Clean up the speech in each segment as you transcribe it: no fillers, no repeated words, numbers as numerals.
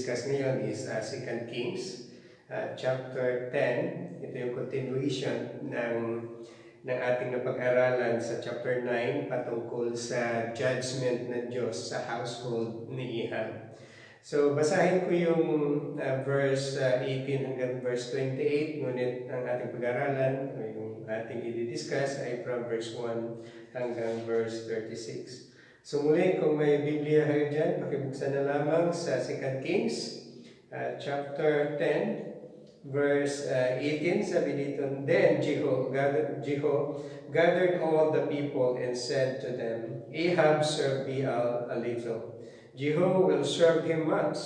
i-discuss ngayon is 2 Kings, chapter 10. Ito yung continuation ng ating napag-aralan sa chapter 9 patungkol sa judgment ng Diyos sa household ni Ahab. So, basahin ko yung verse 18 hanggang verse 28, ngunit ang ating pag-aralan o yung ating i-discuss ay from verse 1 hanggang verse 36. So muli, kung may Biblia kayo dyan, pakibuksan na lamang sa 2 Kings, chapter 10, verse 18, sabi dito, Then Jehu gathered all the people and said to them, Ahab served Baal a little. Jehu will serve him much.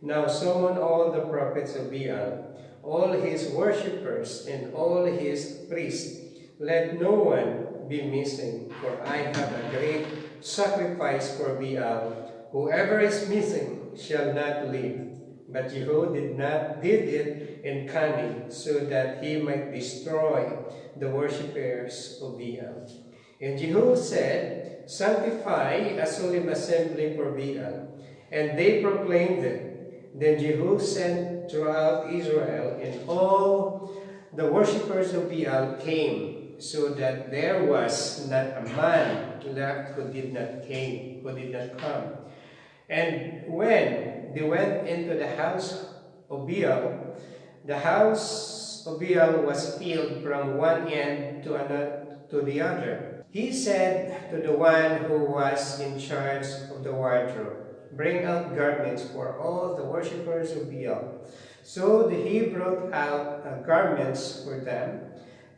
Now summon all the prophets of Baal, all his worshippers, and all his priests. Let no one be missing, for I have a great sacrifice for Baal. Whoever is missing shall not live. But Jehu did it in cunning, so that he might destroy the worshippers of Baal. And Jehu said, Sanctify a solemn assembly for Baal. And they proclaimed it. Then Jehu sent throughout Israel, and all the worshippers of Baal came, so that there was not a man left who did not come. And when they went into the house of Baal, the house of Baal was filled from one end to the other. He said to the one who was in charge of the wardrobe, Bring out garments for all the worshippers of Baal. So he brought out garments for them.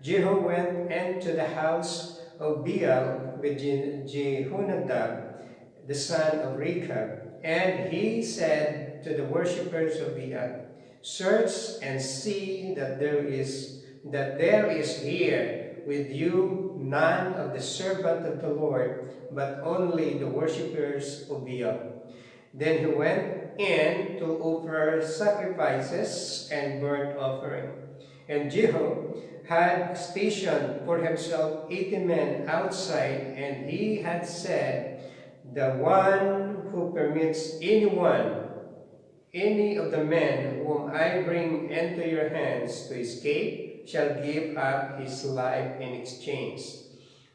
Jehu went into the house of Baal with Jehonadab, the son of Rechab, and he said to the worshippers of Baal, Search and see that there is here with you none of the servant of the Lord, but only the worshippers of Baal. Then he went in to offer sacrifices and burnt offering. And Jehu had stationed for himself 80 men outside, and he had said, The one who permits any of the men whom I bring into your hands to escape, shall give up his life in exchange.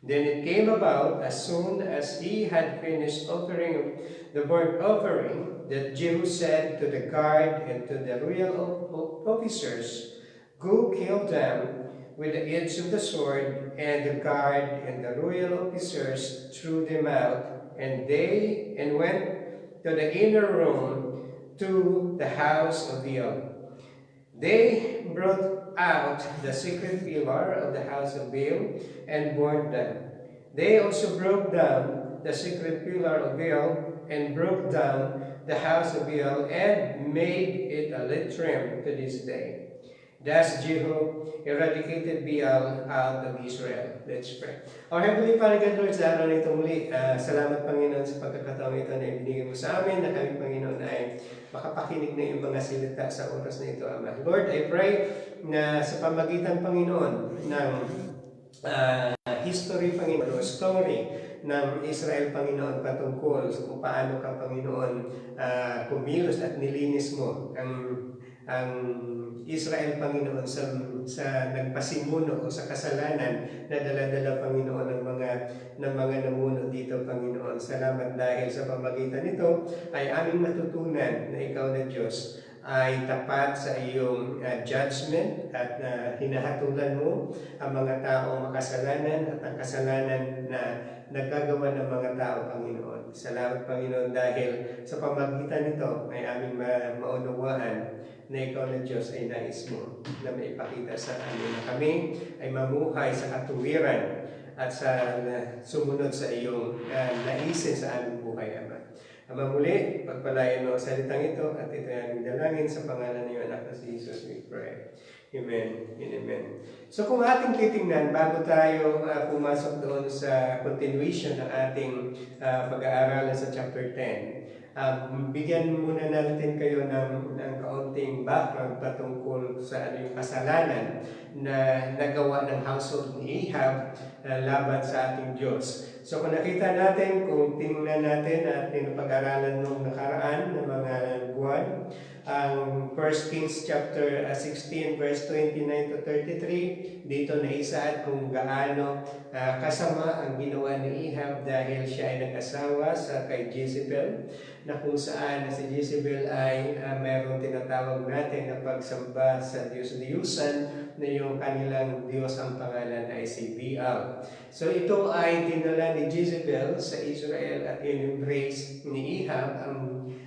Then it came about, as soon as he had finished offering the burnt offering, that Jehu said to the guard and to the royal officers, Go kill them with the edge of the sword. And the guard and the royal officers threw them out, and went to the inner room to the house of Baal. They brought out the secret pillar of the house of Baal and burned them. They also broke down the secret pillar of Baal and broke down the house of Baal and made it a latrine to this day. Thus Jehu eradicated Baal out of Israel. Let's pray. Our Heavenly Father, God, Lord, sa araw na ito muli, salamat Panginoon sa pagkakataong ito na ibinigay mo sa amin, na kami Panginoon ay makapakinig na iyong mga salita sa oras na ito, Ama. Lord, I pray na sa pamagitan, Panginoon, ng history, Panginoon, o story ng Israel, Panginoon, patungkol sa kung paano ka, Panginoon, kumilos at nilinis mo ang Israel, Panginoon, sa nagpasimuno o sa kasalanan na dala-dala, Panginoon, ng mga namuno dito, Panginoon. Salamat dahil sa pamagitan nito ay aming matutunan na ikaw na Diyos ay tapat sa iyong judgment at hinahatulan mo ang mga taong makasalanan at ang kasalanan na nagagawa ng mga tao, Panginoon. Salamat, Panginoon, dahil sa pamagitan nito ay aming maunawaan na ikaw na Diyos ay nais mo na maipakita sa amin na kami ay mamuhay sa katuwiran at sa sumunod sa iyong naisin sa aming buhay, Ama. Ama, muli, pagpalayan mo ang salitang ito at ito ay aming dalangin sa pangalan ng iyong anak na si Jesus, we pray. Amen and amen. So kung ating titingnan, bago tayo pumasok doon sa continuation ng ating pag-aaralan sa chapter 10, bigyan muna natin kayo ng kaunting background patungkol sa yung kasalanan na nagawa ng household ni Ahab laban sa ating Diyos. So kung nakita natin, kung tingnan natin at pinapag-aralan nung nakaraan ng mga buwan, ang 1 Kings chapter 16 verse 29 to 33, dito naisaad kung gaano kasama ang ginawa ni Ahab dahil siya ay nag-asawa sa kay Jezebel, na kung saan si Jezebel ay mayroong tinatawag natin na pagsamba sa Diyos-Diyusan, na yung kanilang Diyos ang pangalan ay si Baal. So ito ay dinala ni Jezebel sa Israel at in-embrace ni Ahab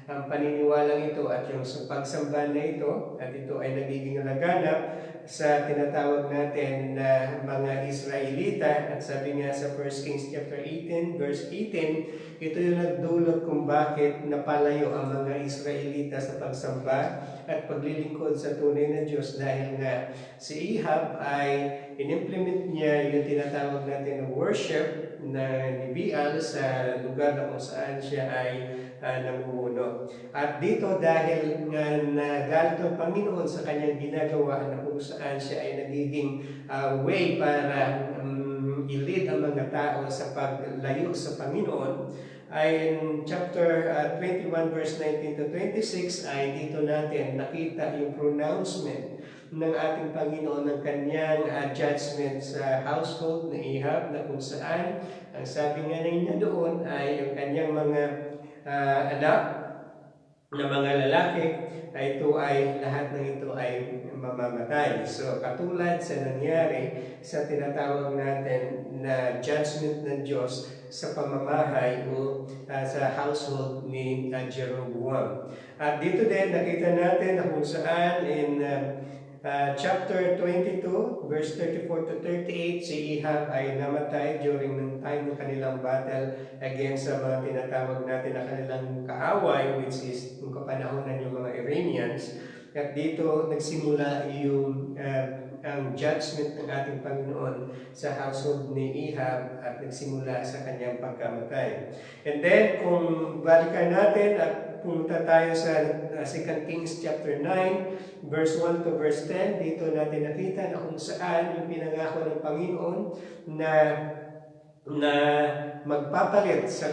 ang paniniwalang ito at yung pagsamba na ito, at ito ay nagiging laganap sa tinatawag natin na mga Israelita. At sabi nga sa 1 Kings chapter 18 verse 18, ito yung nagdulot kung bakit napalayo ang mga Israelita sa pagsamba at paglilingkod sa tunay na Diyos, dahil nga si Ahab ay in-implement niya yung tinatawag natin na worship na ni Baal sa lugar na kung saan siya ay namumuno. At dito, dahil nagalit ang Panginoon sa kanyang ginagawa na kung saan siya ay nagiging way para i-lead ang mga tao sa paglayo sa Panginoon, ay in chapter 21 verse 19 to 26 ay dito natin nakita yung pronouncement ng ating Panginoon ng kanyang judgment sa household na Ahab, na kung saan ang sabi nga niya doon ay yung kanyang mga anak na mga lalaki ay ito ay lahat ng ito ay mamamatay. So katulad sa nangyari sa tinatawag natin na judgment ng Diyos sa pamamahay o sa household ni Jeroboam. At dito din nakita natin na kung saan in chapter 22, verse 34 to 38, si Ahab ay namatay during ng time ng kanilang battle against sa mga tinatawag natin na kanilang kaaway, which is yung kapanahonan yung mga Iranians. At dito nagsimula yung ang judgment ng ating Panginoon sa household ni Ahab at nagsimula sa kanyang pagkamatay. And then, kung balikan natin at pumunta tayo sa 2 Kings chapter 9, verse 1 to verse 10, dito natin nakita na kung saan yung pinangako ng Panginoon na magpapalit sa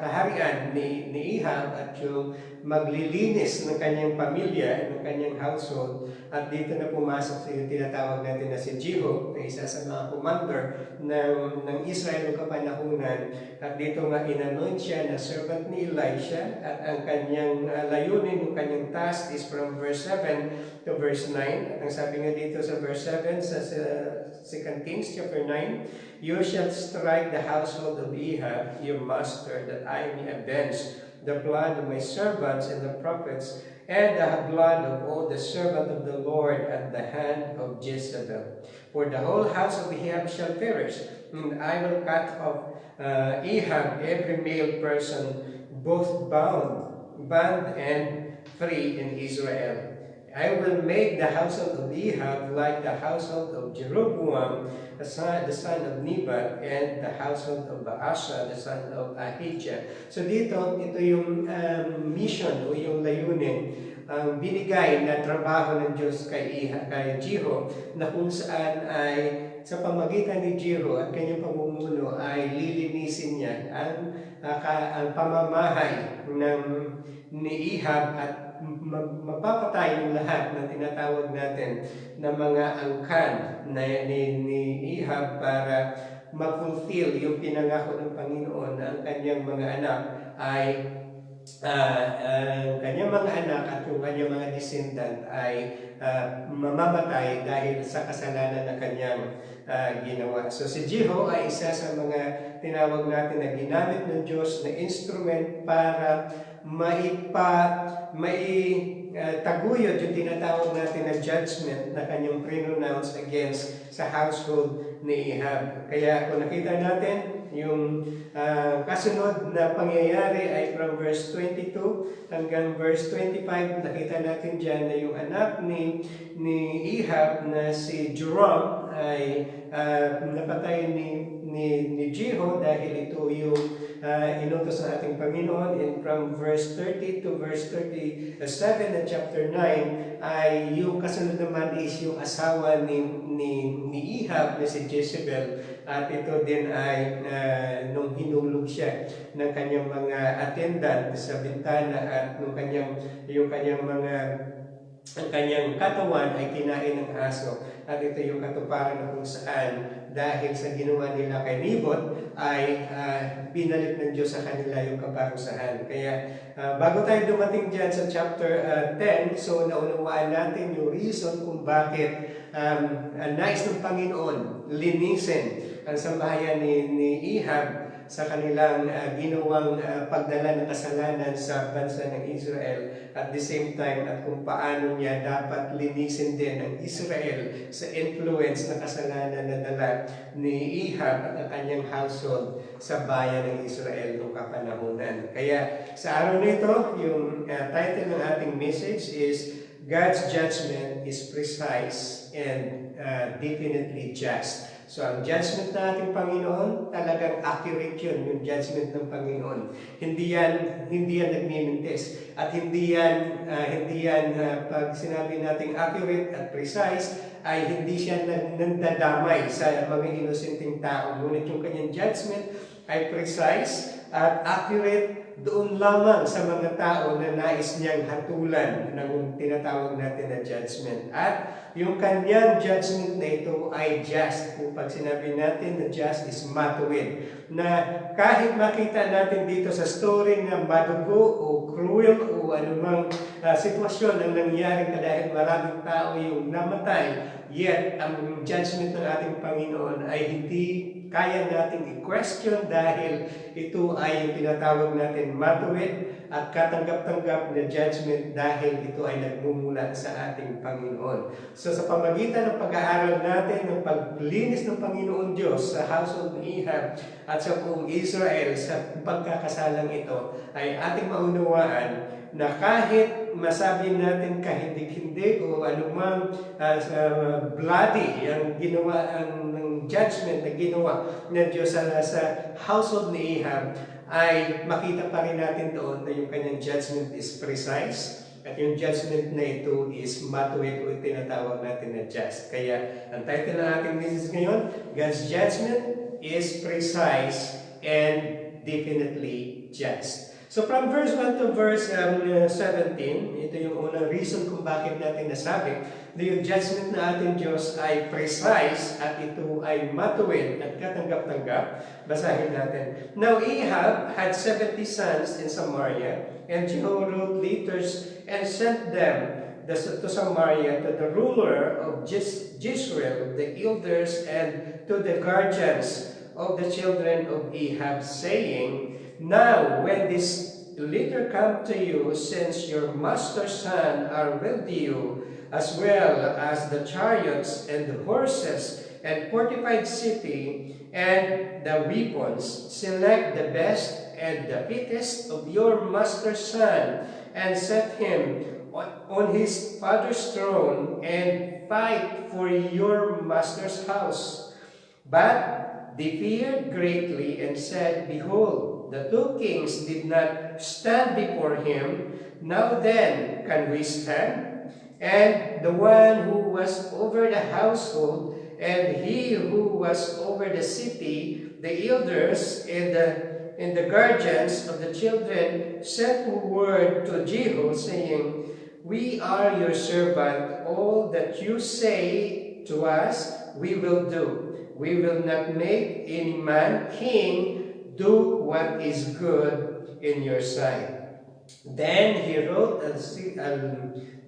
kaharian ni Ahab at yung maglilinis ng kanyang pamilya, ng kanyang household. At dito na pumasok sa yung tinatawag natin na si Jehu, na isa sa mga commander ng Israel ng kapanahunan. At dito nga inanoint siya na servant ni Elisha, at ang kanyang layunin, yung kanyang task is from verse 7 to verse 9. At ang sabi nga dito sa verse 7 sa 2 Kings chapter 9, "You shall strike the household of Ahab, your master, that I may avenge the blood of my servants and the prophets, and the blood of all the servant of the Lord at the hand of Jezebel. For the whole house of Ahab shall perish, and I will cut off Ahab every male person, both bond and free in Israel. I will make the household of Ahab like the household of Jeroboam, the son of Nebat, and the household of Baasha, the son of Ahijah." So dito, ito yung mission o yung layunin, ang binigay na trabaho ng Diyos kay Jehu, na kung saan ay sa pamagitan ni Jehu at kanyang pamumuno ay lilinisin niya ang pamamahay ni Ahab at mapapatay yung lahat na tinatawag natin na mga angkan na ni Ahab para ma-fulfill yung pinangako ng Panginoon na ang kanyang mga anak ay kanyang mga anak at yung kanyang mga descendant ay mamamatay dahil sa kasalanan na kanyang ginawa. So si Jehu ay isa sa mga tinawag natin na ginamit ng Diyos na instrument para taguyod yung tinatawag natin na judgment na kanyang pre-pronounce against sa household ni Ahab. Kaya kung nakita natin Yung kasunod na pangyayari ay from verse 22 hanggang verse 25. Nakita natin dyan na yung anak ni Ahab na si Joram ay napatay ni Jehu dahil ito yung inutos ng ating Panginoon. And from verse 30 to verse 37 ng chapter 9 ay yung kasunod naman is yung asawa ni Ahab na si Jezebel. At ito din ay nung hinulog siya ng kanyang mga attendant sa bintana at ang kanyang katawan ay kinain ng aso. At ito yung katuparan na kung saan dahil sa ginawa nila kay Nabot ay binalik ng Diyos sa kanila yung kaparusahan. Kaya bago tayo dumating dyan sa chapter 10, so naunawaan natin yung reason kung bakit nais ng Panginoon linisin ang sambahayan ni Ahab sa kanilang ginawang pagdala ng kasalanan sa bansa ng Israel. At the same time, at kung paano niya dapat linisin din ang Israel sa influence na kasalanan na dala ni Ahab at ang kanyang household sa bayan ng Israel noong kapanahunan. Kaya sa araw nito, yung title ng ating message is God's Judgment is Precise and Definitely Just. So, ang judgment ng ating Panginoon, talagang accurate yun, yung judgment ng Panginoon. Hindi yan nagmimintis. At hindi yan pag sinabi nating accurate at precise, ay hindi siya nandadamay sa mga inosenteng tao. Ngunit yung kanyang judgment ay precise at accurate doon lamang sa mga tao na nais niyang hatulan ng tinatawag natin na judgment. At yung kanyang judgment na ito ay just. Yung pag sinabi natin na just is matuwid. Na kahit makita natin dito sa story na madugo o cruel o anumang sitwasyon ang nangyari dahil maraming tao yung namatay, yet ang judgment ng ating Panginoon ay hindi kaya natin i-question dahil ito ay yung tinatawag natin matuwid at katanggap-tanggap na judgment dahil ito ay nagmumula sa ating Panginoon. So sa pamagitan ng pag-aaral natin ng paglinis ng Panginoon Diyos sa household ni Ahab at sa buong Israel sa pagkakasalang ito ay ating maunawaan na kahit masabi natin kahindig-hindig o anumang bloody ang ginawa ng judgment na ginawa ng Diyos sa household ni Ahab, ay makita pa rin natin doon na yung kanyang judgment is precise at yung judgment na ito is matuwid o tinatawag natin na just. Kaya ang title ng ating message ngayon, God's judgment is precise and definitely just. So from verse 1 to verse 17, ito yung unang reason kung bakit natin nasabi na yung judgment na ating Diyos ay precise at ito ay matuwid at katanggap-tanggap. Basahin natin. Now Ahab had 70 sons in Samaria, and Jehu wrote letters and sent them to Samaria to the ruler of Jezreel, the elders, and to the guardians of the children of Ahab, saying, Now, when this letter come to you, since your master's son are with you, as well as the chariots and the horses and fortified city and the weapons, select the best and the fittest of your master's son, and set him on his father's throne, and fight for your master's house. But they feared greatly and said, Behold, the two kings did not stand before him. Now then, can we stand? And the one who was over the household, and he who was over the city, the elders and the guardians of the children, sent word to Jehu, saying, We are your servant. All that you say to us, we will do. We will not make any man king. Do what is good in your sight. Then he wrote the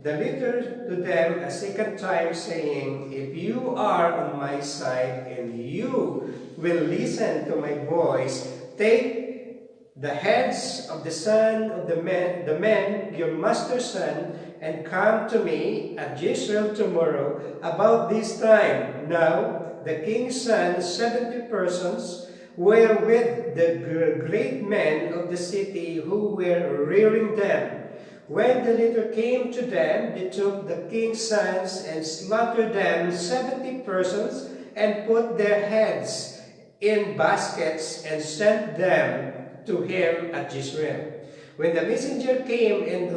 letter to them a second time, saying, If you are on my side and you will listen to my voice, take the heads of the son of the men, your master's son, and come to me at Jezreel tomorrow about this time. Now the king's son, 70 persons, were with the great men of the city who were rearing them. When the letter came to them, they took the king's sons and slaughtered them 70 persons and put their heads in baskets and sent them to him at Jezreel. When the messenger came and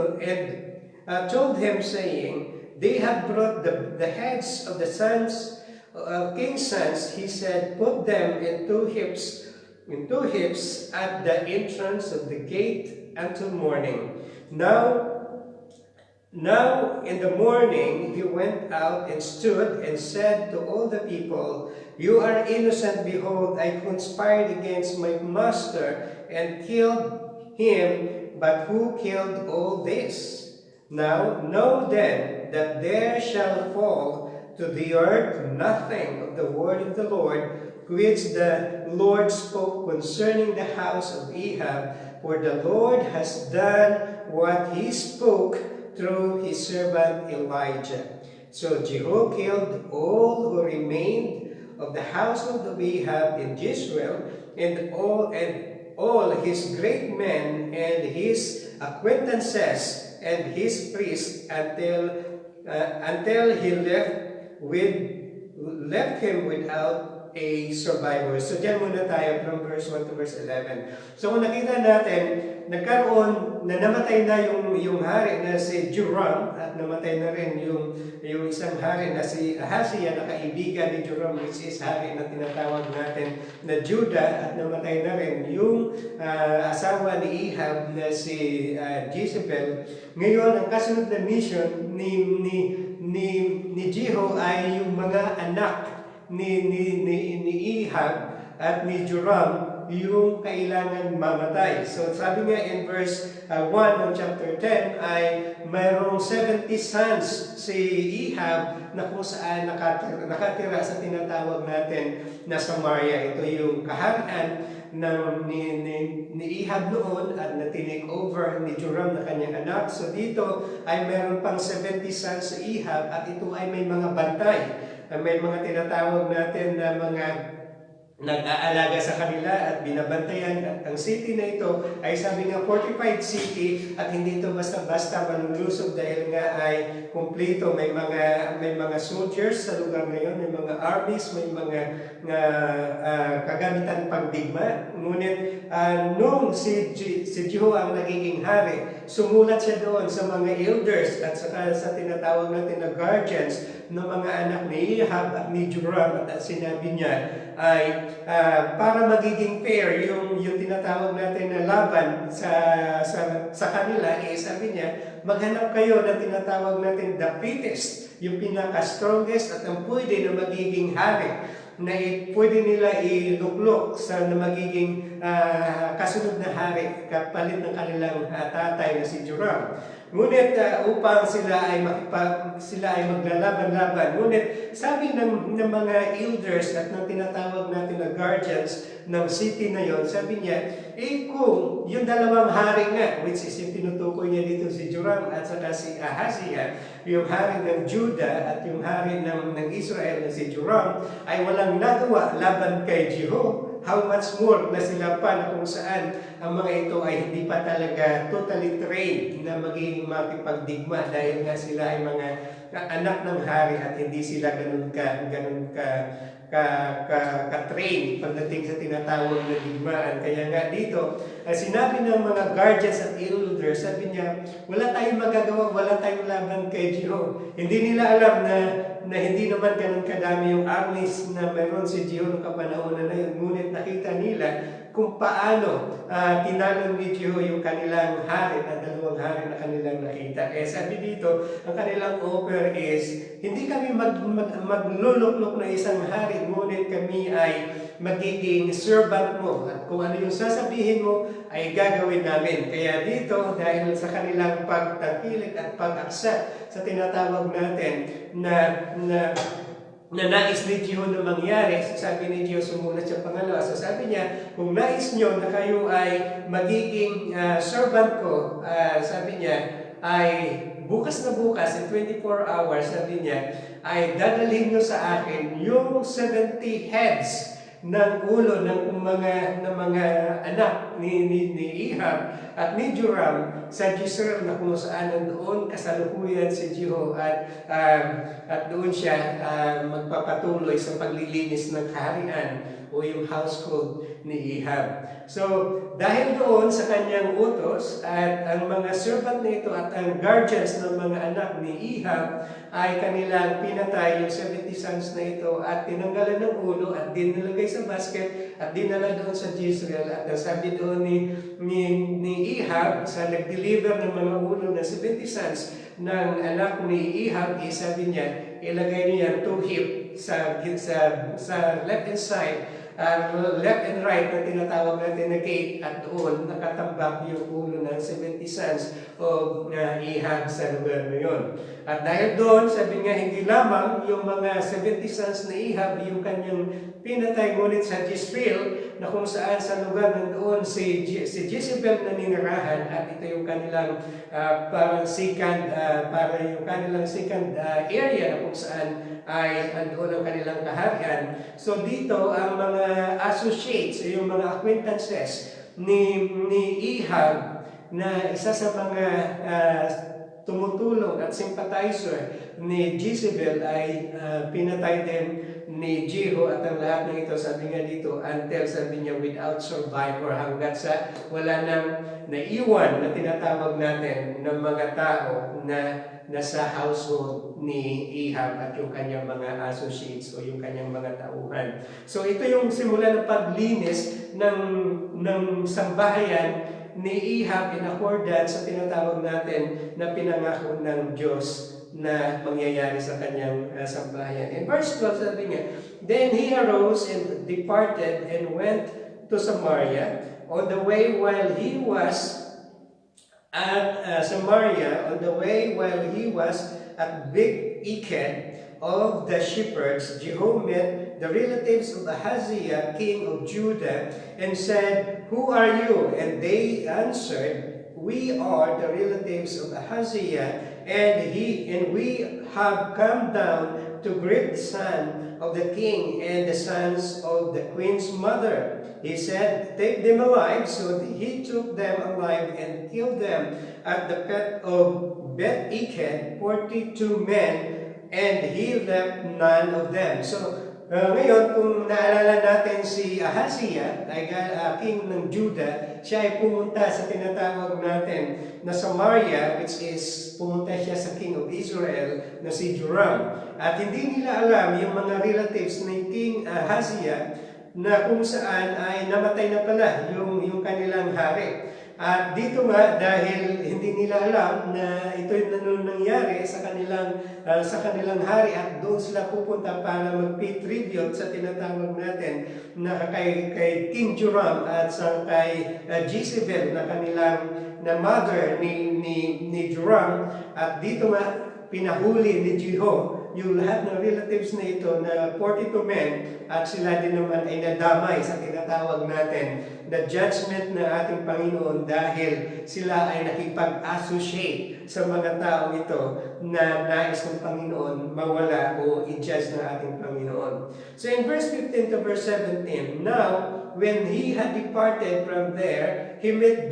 told him, saying, "They have brought the heads of the sons king's sons," he said, "Put them in two heaps at the entrance of the gate until morning." Now in the morning he went out and stood and said to all the people, "You are innocent. Behold, I conspired against my master and killed him, but who killed all this? Now know then that there shall fall to the earth nothing of the word of the Lord, which the Lord spoke concerning the house of Ahab, for the Lord has done what he spoke through his servant Elijah." So Jehu killed all who remained of the household of Ahab in Jezreel, and all his great men and his acquaintances and his priests until he left him without a survivor. So dyan muna tayo from verse 1 to verse 11. So kung nakita natin, namatay na yung hari na si Joram, at namatay na rin yung isang hari na si Ahaziah, na kaibigan ni Joram, which is hari na tinatawag natin na Judah, at namatay na rin yung asawa ni Ahab na si Jezebel. Ngayon, ang kasunod na mission ni Jehu ay yung mga anak ni Ahab at ni Joram, yung kailangan mamatay. So sabi nga in verse 1 ng chapter 10 ay mayroong 70 sons si Ahab na kung saan nakatira sa tinatawag natin na Samaria. Ito yung kaharian ni Ahab noon at na-take over ni Joram na kanyang anak. So dito ay mayroon pang 70 sons si Ahab, at ito ay may mga bantay. May mga tinatawag natin na mga nag-aalaga sa kanila at binabantayan. At ang city na ito ay sabi nga fortified city, at hindi ito basta-basta malulusob dahil nga ay kumplito. May mga soldiers sa lugar na yun, may mga armies, may mga kagamitan pagdigma. Ngunit nung si Jehu ang nagiging hari, sumulat siya doon sa mga elders at sa tinatawag natin na guardians ng mga anak ni Ahab at ni Joram, at sinabi niya ay para magiging fair yung tinatawag natin na laban sa kanila, sabi niya, maghanap kayo na tinatawag natin the fittest, yung pinaka-strongest at ang pwede na magiging hari, na pwede nila iluklok sa na magiging kasunod na hari kapalit ng kanilang tatay na si Joram. Ngunit upang sila ay maglalaban-laban. Ngunit sabi ng mga elders at ng tinatawag natin na guardians ng city na yon, sabi niya, kung yung dalawang hari nga, which is yung tinutukoy niya dito si Joram at saka si Ahaziah, yung hari ng Judah at yung hari ng Israel na si Joram, ay walang nagawa laban kay Jehu, how much more na sila pa na kung saan ang mga ito ay hindi pa talaga totally trained na magiging makipagdigma, dahil nga sila ay mga anak ng hari at hindi sila ganun ka-train pagdating sa tinatawag na digmaan. Kaya nga dito, sinabi ng mga guardians at elders, sabi niya, wala tayong magagawa, wala tayong laban kay Jehu. Hindi nila alam na hindi naman ganun kadami yung armies na meron si Jehu noong kapanahonan na yun. Ngunit nakita nila kung paano tinalo ni Jehu yung kanilang hari, na dalawang hari na kanilang nakita. Sabi dito, ang kanilang offer is, hindi kami magluluklok na isang hari, ngunit kami ay magiging servant mo. At kung ano yung sasabihin mo, ay gagawin namin. Kaya dito, dahil sa kanilang pagtangkilik at pag-aksa sa tinatawag natin na nais ni Jehu na mangyari, sabi ni Jehu, sumulat sa pangalawa. So sabi niya, kung nais nyo na kayo ay magiging servant ko, sabi niya, ay bukas na bukas, in 24 hours, sabi niya, ay dadalhin nyo sa akin yung 70 heads ng ulo ng mga anak ni Ahab at ni Joram sa Jezreel, na kung saan nandoon kasalukuyan si Jehu at doon siya magpapatuloy sa paglilinis ng kaharian o yung household ni Ahab. So, dahil doon sa kanyang utos at ang mga servant nito at ang guardians ng mga anak ni Ahab ay kanilang pinatay yung 70 sons na ito at tinanggalan ng ulo at dinalagay sa basket at dinala doon sa Jezreel. At sabi doon ni Ahab sa nag-deliver ng mga ulo ng 70 sons ng anak ni Ahab, sabi niya, ilagay niya 2 heap sa left hand side, left and right na tinatawag natin na gate, at doon nakatambak yung ulo ng 70 sons o Ahab sa lugar na yun. At dahil doon, sabi nga, hindi lamang yung mga 70 sons na Ahab yung kanyang pinatay, ngunit sa Jezreel, na kung saan sa lugar nandoon si Jezebel na ninirahan, at ito yung kanilang parang second area na kung saan ay andoon ang kanilang kaharian. So dito, ang mga associates, yung mga acquaintances ni Ahab, na isa sa mga tumutulong at sympathizer ni Jezebel, ay pinatay din ni Jehu at ang lahat ng ito, sabi nga dito, until, sabi niya, without survivor, hanggat sa wala nang naiwan na tinatawag natin ng mga tao na nasa household ni Ahab at yung kanyang mga associates o yung kanyang mga tauhan. So ito yung simula ng paglinis ng sambahayan ni Ahab in accordance sa tinatawag natin na pinangako ng Diyos na mangyayari sa kanyang sambahayan. In verse 12, sabi niya, then he arose and departed and went to Samaria. On the way while he was at Big Eked of the shepherds, Jehu met the relatives of Ahaziah, king of Judah, and said, who are you? And they answered, we are the relatives of Ahaziah, and we have come down to greet the son of the king and the sons of the queen's mother. He said, take them alive. So he took them alive and killed them at the pit of Beth Eked, 42 men, and he left none of them. So ngayon, kung naalala natin si Ahaziah, king ng Judah, siya ay pumunta sa tinatawag natin na Samaria, which is pumunta siya sa king of Israel na si Joram. At hindi nila alam yung mga relatives ni King Ahaziah na kung saan ay namatay na pala yung kanilang hari. At dito nga, dahil hindi nila alam na ito'y nangyari sa kanilang hari, at doon sila pupunta para mag-pay tribute sa tinatawag natin na kay King Joram at sa kay Jezebel na mother ni Joram. At dito nga, pinahuli ni Jehu yung lahat ng relatives na ito na 42 men, at sila din naman ay nadamay sa tinatawag natin the judgment ng ating Panginoon, dahil sila ay nakipag-associate sa mga taong ito na nais ng Panginoon mawala o i-judge ng ating Panginoon. So in verse 15 to verse 17, now when he had departed from there, he met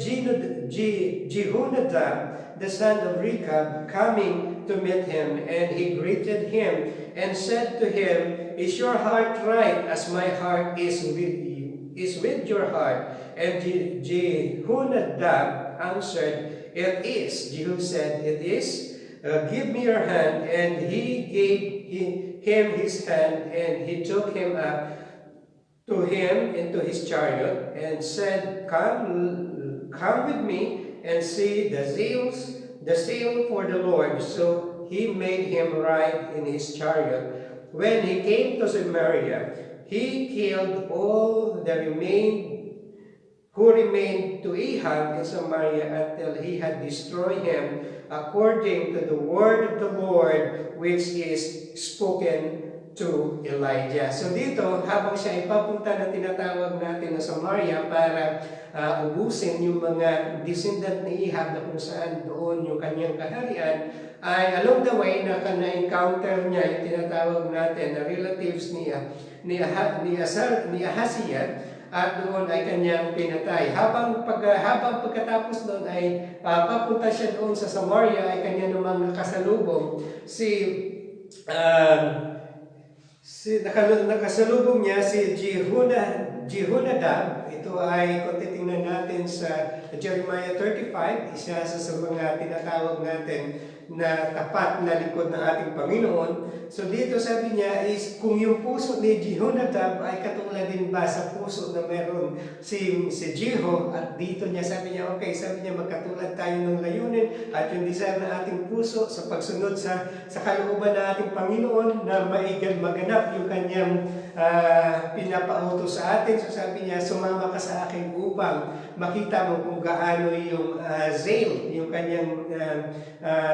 Jehonadab, the son of Rechab, coming to meet him, and he greeted him and said to him, is your heart right as my heart is with your heart? And Jehonadab answered, it is. Jehu said, it is. Give me your hand. And he gave him his hand, and he took him up to him into his chariot, and said, come with me and see the zeal for the Lord. So he made him ride in his chariot. When he came to Samaria, he killed all who remained to Ahab in Samaria until he had destroyed him, according to the word of the Lord which is spoken to Elijah. So dito, habang siya ay papunta na tinatawag natin na Samaria para ubusin yung mga descendant ni Ahab na kung saan doon yung kanyang kaharian, ay along the way na-encounter niya yung tinatawag natin na relatives ni Ahaziah, at doon ay kanyang pinatay. Habang pagkatapos doon ay papunta siya doon sa Samaria, ay kanya namang nakasalubong nakasalubong niya si Jehonadab. Ito ay kung titingnan natin sa Jeremiah 35, isa sa mga tinatawag natin na tapat na likod ng ating Panginoon. So dito sabi niya is kung yung puso ni Jehonadab ay katulad din ba sa puso na meron si Jeho, at dito niya sabi niya, okay, sabi niya magkatulad tayo ng layunin at yung desire ng ating puso sa pagsunod sa kalooban ng ating Panginoon na maganap yung kanyang pinapautos sa atin. So sabi niya, sumama ka sa akin upang makita mo kung gaano yung zeal, yung kanyang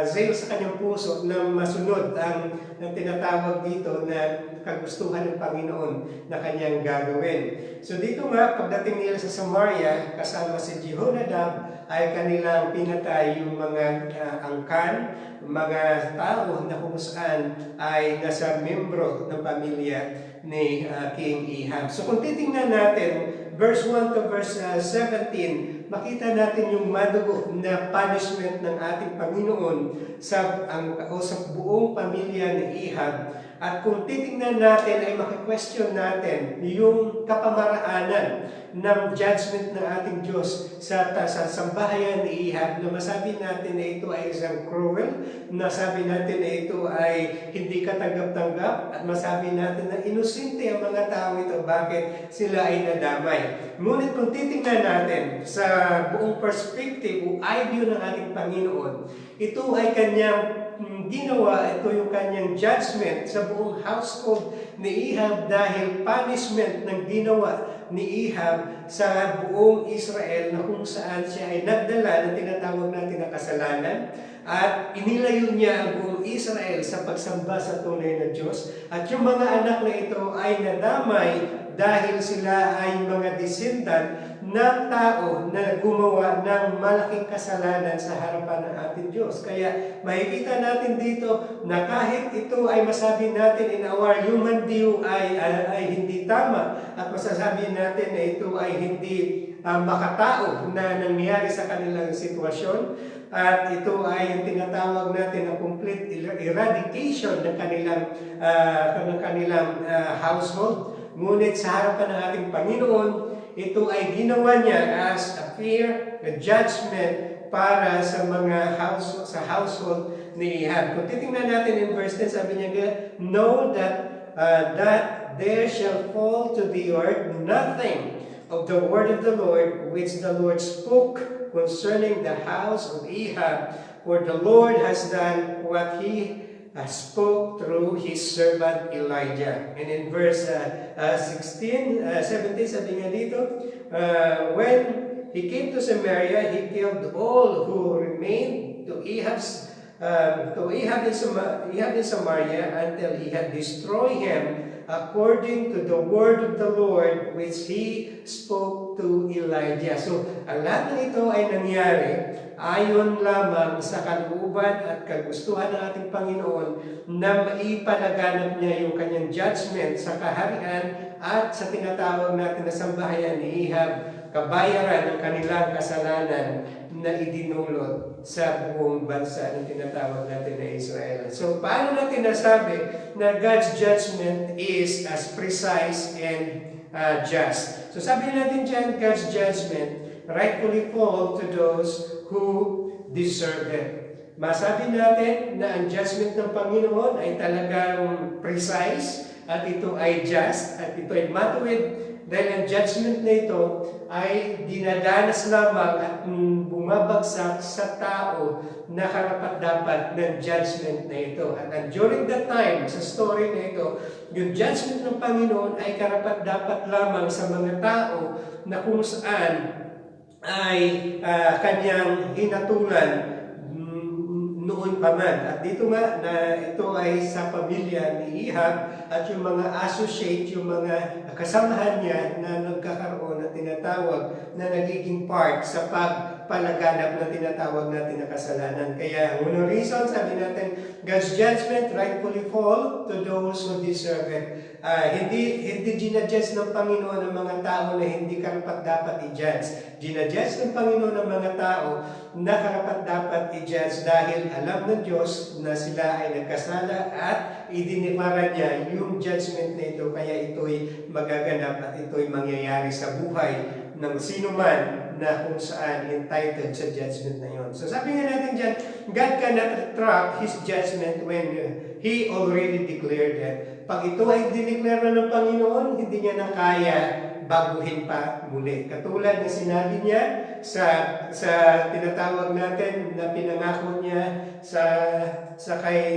zeal sa kanyang puso na masunod ang tinatawag dito na kagustuhan ng Panginoon na kanyang gagawin. So dito nga, pagdating nila sa Samaria, kasama si Jehonadab, ay kanilang pinatay yung mga angkan, mga tao na kung saan ay nasa membro ng pamilya ni King Ahab. So kung titingnan natin, verse 1 to verse 17, makita natin yung madugo na punishment ng ating Panginoon sa buong pamilya ni Ahab. At kung titingnan natin ay maki-question natin yung kapamaraanan ng judgment ng ating Diyos sa sambahayan ni Ahab, na masabi natin na ito ay isang cruel, nasabi natin na ito ay hindi katanggap-tanggap, at masabi natin na inosente ang mga tao ito, bakit sila ay nadamay. Ngunit kung titingnan natin sa buong perspective o idea ng ating Panginoon, ito ay kanyang ginawa, ito yung kanyang judgment sa buong household ni Ahab dahil punishment ng ginawa ni Ahab sa buong Israel, na kung saan siya ay nagdala ng tinatawag natin na kasalanan at inilayo niya ang buong Israel sa pagsamba sa tunay na Diyos. At yung mga anak na ito ay nadamay dahil sila ay mga descendant ng tao na gumawa ng malaking kasalanan sa harapan ng ating Diyos. Kaya makikita natin dito na kahit ito ay masabi natin in our human view ay hindi tama, at masasabi natin na ito ay hindi makatao na nangyari sa kanilang sitwasyon, at ito ay yung tinatawag natin na complete eradication ng kanilang household. Ngunit sa harapan ng ating Panginoon, ito ay ginawa niya as a fair judgment para sa mga household ni Ahab. Kung titingnan natin in verse 10, sabi niya, know that there shall fall to the earth nothing of the word of the Lord which the Lord spoke concerning the house of Ahab, for the Lord has done what he spoke through his servant Elijah. And in verse 17, sabi nga dito, when he came to Samaria, he killed all who remained to Ahab in Samaria until he had destroyed him according to the word of the Lord which he spoke to Elijah. So, ang lahat ng ito ay nangyari ayon lamang sa kalooban at kagustuhan ng ating Panginoon na maipalaganap niya yung kanyang judgment sa kaharian at sa tinatawag natin na sambahayan ni Ahab, kabayaran ng kanilang kasalanan na idinulot sa buong bansa na tinatawag natin na Israel. So, paano natin nasabi na God's judgment is as precise and just? So, sabi natin dyan, God's judgment rightfully fall to those who deserve it. Masabi natin na ang judgment ng Panginoon ay talagang precise, at ito ay just, at ito ay matuwid, dahil ang judgment na ito ay dinadanas lamang at bumabagsak sa tao na karapat-dapat ng judgment na ito. At during that time, sa story na ito, yung judgment ng Panginoon ay karapat-dapat lamang sa mga tao na kung saan ay kanyang hinatulan noon pa man. At dito nga na ito ay sa pamilya ni Ahab at yung mga associate, yung mga kasamahan niya na nagkakaroon na tinatawag na nagiging part sa palaganap na tinatawag natin na kasalanan. Kaya, unang reason, sabi natin, God's judgment rightfully fall to those who deserve it. Hindi ginadjudge ng Panginoon ang mga tao na hindi karapat-dapat i-judge. Ginadjudge ng Panginoon ang mga tao na karapat-dapat i-judge dahil alam ng Diyos na sila ay nagkasala at idineklara niya yung judgment na ito, kaya ito'y magaganap at ito'y mangyayari sa buhay ng sino man na kung saan entitled sa judgment na yun. So sabi nga natin dyan, God cannot retract His judgment when He already declared it. Pag ito ay dineclare na ng Panginoon, hindi niya na kaya baguhin pa muli. Katulad na sinabi niya sa tinatawag natin na pinangako niya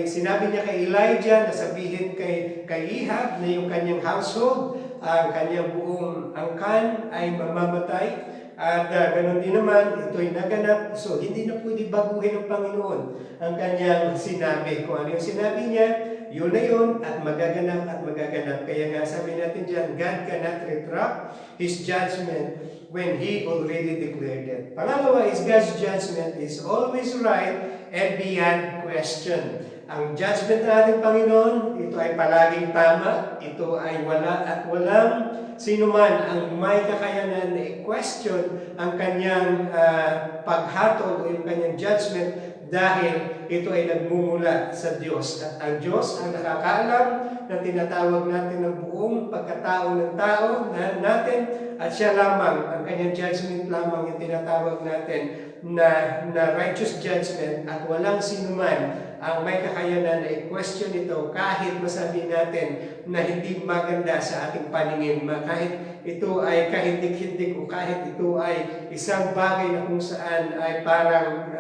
sinabi niya kay Elijah na sabihin kay Ahab na yung kanyang household, ang kanyang buong angkan ay mamamatay. At ganoon din naman, ito'y naganap. So, hindi na pwede baguhin ng Panginoon ang kanyang sinabi. Kung ano yung sinabi niya, yun na yun, at magaganap at magaganap. Kaya nga sabi natin dyan, God cannot retract His judgment when He already declared it. Pangalawa is God's judgment is always right and beyond question. Ang judgment ng ating Panginoon, ito ay palaging tama, ito ay wala at walang sino man ang may kakayanan na i-question ang kanyang paghatol o yung kanyang judgment dahil ito ay nagmumula sa Diyos. At ang Diyos ang nakakaalam na tinatawag natin ng buong pagkatao ng tao natin at siya lamang, ang kanyang judgment lamang yung tinatawag natin na righteous judgment at walang sino man ang may kakayanan na i-question ito kahit masabi natin na hindi maganda sa ating paningin, kahit ito ay kahindik-hindik o kahit ito ay isang bagay na kung saan ay parang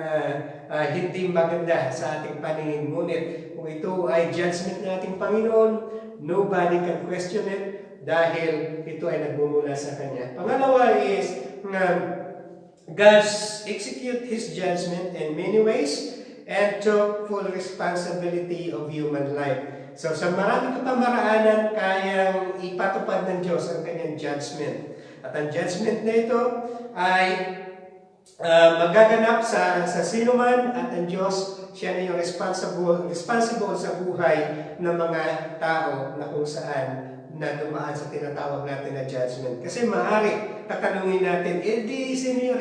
hindi maganda sa ating paningin. Ngunit kung ito ay judgment ng ating Panginoon, nobody can question it dahil ito ay nagmumula sa Kanya. Pangalawa is God execute His judgment in many ways and took full responsibility of human life. So sa maraming kapamaraanan, kayang ipatupad ng Diyos ang kanyang judgment. At ang judgment na ito ay magaganap sa sino man, at ang Diyos, siya na yung responsible sa buhay ng mga tao na kung saan na dumaan sa tinatawag natin na judgment. Kasi maaari tatanungin natin, sino yung